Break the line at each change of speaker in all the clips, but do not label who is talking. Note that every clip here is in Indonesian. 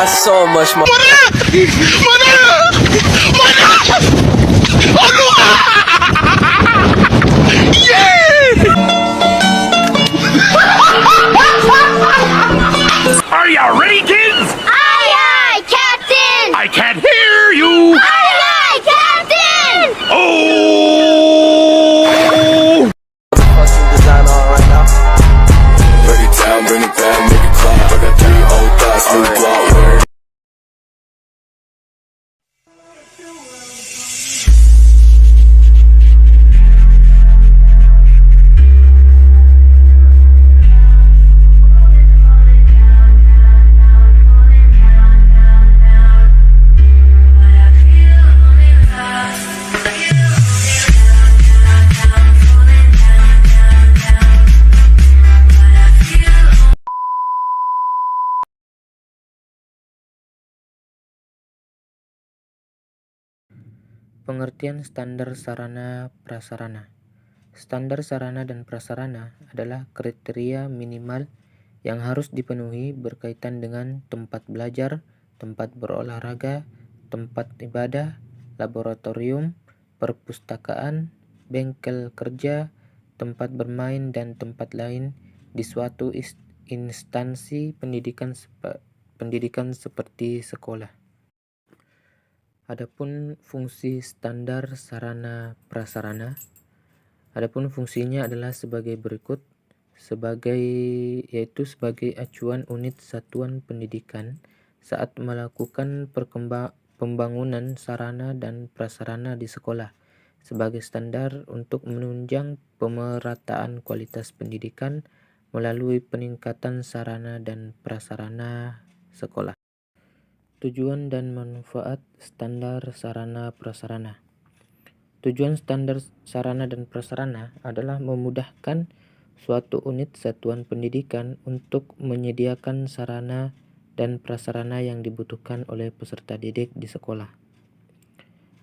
so much more.
Are you ready, kids?
Aye, aye, Captain!
I can't hear you.
Aye, aye, Captain!
Oh!
Fucking design on right now.
Break it down, bring it back, make it clap. I got 3 old thoughts, new block word.
Pengertian standar sarana prasarana. Standar sarana dan prasarana adalah kriteria minimal yang harus dipenuhi berkaitan dengan tempat belajar, tempat berolahraga, tempat ibadah, laboratorium, perpustakaan, bengkel kerja, tempat bermain dan tempat lain di suatu instansi pendidikan seperti sekolah. Adapun fungsi standar sarana prasarana, adapun fungsinya adalah sebagai berikut, yaitu sebagai acuan unit satuan pendidikan saat melakukan pembangunan sarana dan prasarana di sekolah, sebagai standar untuk menunjang pemerataan kualitas pendidikan melalui peningkatan sarana dan prasarana sekolah. Tujuan dan manfaat standar sarana prasarana. Tujuan standar sarana dan prasarana adalah memudahkan suatu unit satuan pendidikan untuk menyediakan sarana dan prasarana yang dibutuhkan oleh peserta didik di sekolah.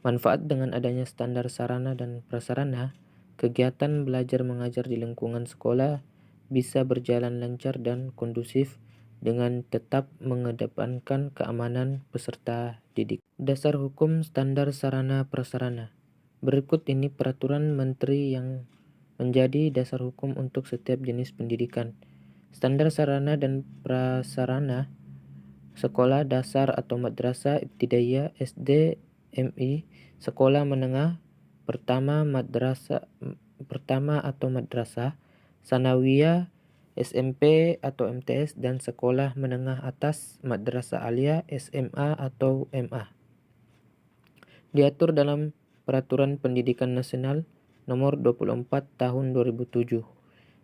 Manfaat dengan adanya standar sarana dan prasarana, kegiatan belajar mengajar di lingkungan sekolah bisa berjalan lancar dan kondusif dengan tetap mengedepankan keamanan peserta didik. Dasar hukum standar sarana prasarana. Berikut ini peraturan menteri yang menjadi dasar hukum untuk setiap jenis pendidikan. Standar sarana dan prasarana sekolah dasar atau madrasah ibtidaiyah SD, MI, sekolah menengah pertama atau madrasah, sanawiyah, SMP atau MTS, dan sekolah menengah atas madrasah aliyah, SMA atau MA. Diatur dalam Peraturan Pendidikan Nasional Nomor 24 Tahun 2007.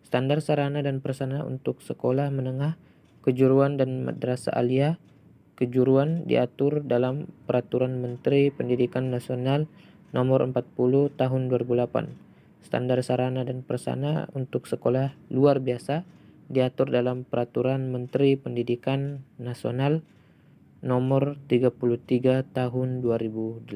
Standar sarana dan prasarana untuk sekolah menengah, kejuruan dan madrasah aliyah, kejuruan diatur dalam Peraturan Menteri Pendidikan Nasional Nomor 40 Tahun 2008. Standar sarana dan prasarana untuk sekolah luar biasa diatur dalam Peraturan Menteri Pendidikan Nasional Nomor 33 Tahun 2008.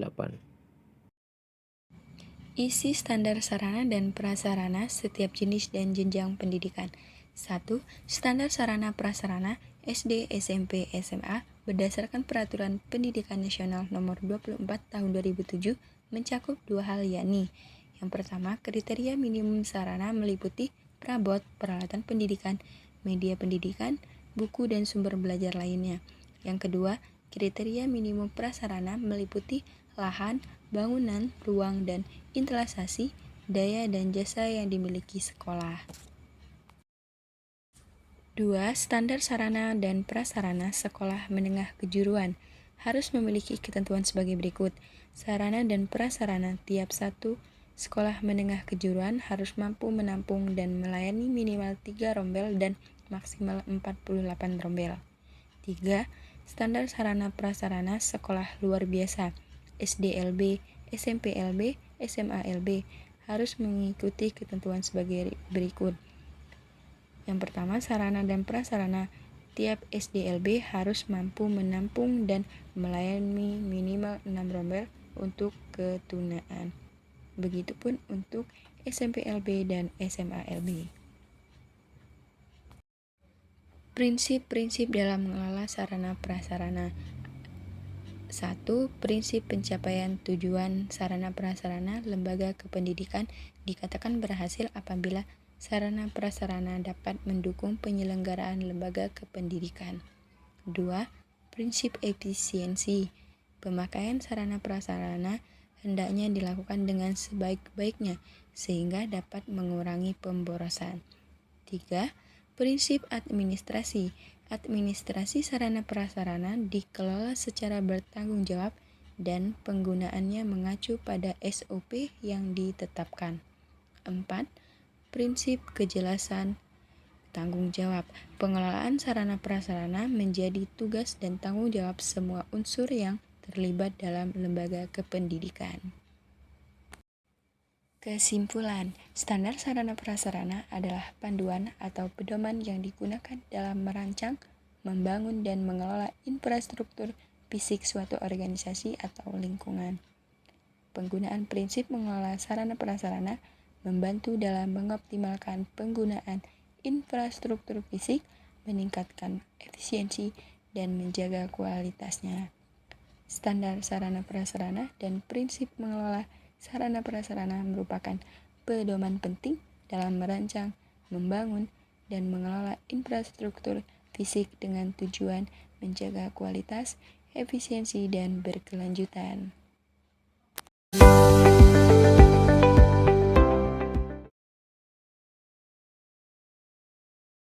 Isi standar sarana dan prasarana setiap jenis dan jenjang pendidikan. 1. Standar sarana prasarana SD, SMP, SMA berdasarkan Peraturan Pendidikan Nasional Nomor 24 Tahun 2007 mencakup 2 hal, yakni yang pertama, kriteria minimum sarana meliputi perabot, peralatan pendidikan, media pendidikan, buku dan sumber belajar lainnya. Yang kedua, kriteria minimum prasarana meliputi lahan, bangunan, ruang, dan instalasi, daya dan jasa yang dimiliki sekolah. 2. Standar sarana dan prasarana sekolah menengah kejuruan harus memiliki ketentuan sebagai berikut. Sarana dan prasarana tiap satu sekolah menengah kejuruan harus mampu menampung dan melayani minimal 3 rombel dan maksimal 48 rombel. 3. Standar sarana prasarana sekolah luar biasa SDLB, SMPLB, SMALB harus mengikuti ketentuan sebagai berikut. Yang pertama, sarana dan prasarana tiap SDLB harus mampu menampung dan melayani minimal 6 rombel untuk ketunaan. Begitupun untuk SMPLB dan SMALB. Prinsip-prinsip dalam mengelola sarana prasarana. 1. Prinsip pencapaian tujuan sarana prasarana lembaga kependidikan dikatakan berhasil apabila sarana prasarana dapat mendukung penyelenggaraan lembaga kependidikan. 2. Prinsip efisiensi. Pemakaian sarana prasarana hendaknya dilakukan dengan sebaik-baiknya sehingga dapat mengurangi pemborosan. 3. Prinsip administrasi. Administrasi sarana prasarana dikelola secara bertanggung jawab dan penggunaannya mengacu pada SOP yang ditetapkan. 4. Prinsip kejelasan tanggung jawab. Pengelolaan sarana prasarana menjadi tugas dan tanggung jawab semua unsur yang terlibat dalam lembaga kependidikan. Kesimpulan, standar sarana prasarana adalah panduan atau pedoman yang digunakan dalam merancang, membangun, dan mengelola infrastruktur fisik suatu organisasi atau lingkungan. Penggunaan prinsip mengelola sarana prasarana membantu dalam mengoptimalkan penggunaan infrastruktur fisik, meningkatkan efisiensi, dan menjaga kualitasnya. Standar sarana prasarana dan prinsip mengelola sarana prasarana merupakan pedoman penting dalam merancang, membangun, dan mengelola infrastruktur fisik dengan tujuan menjaga kualitas, efisiensi, dan berkelanjutan.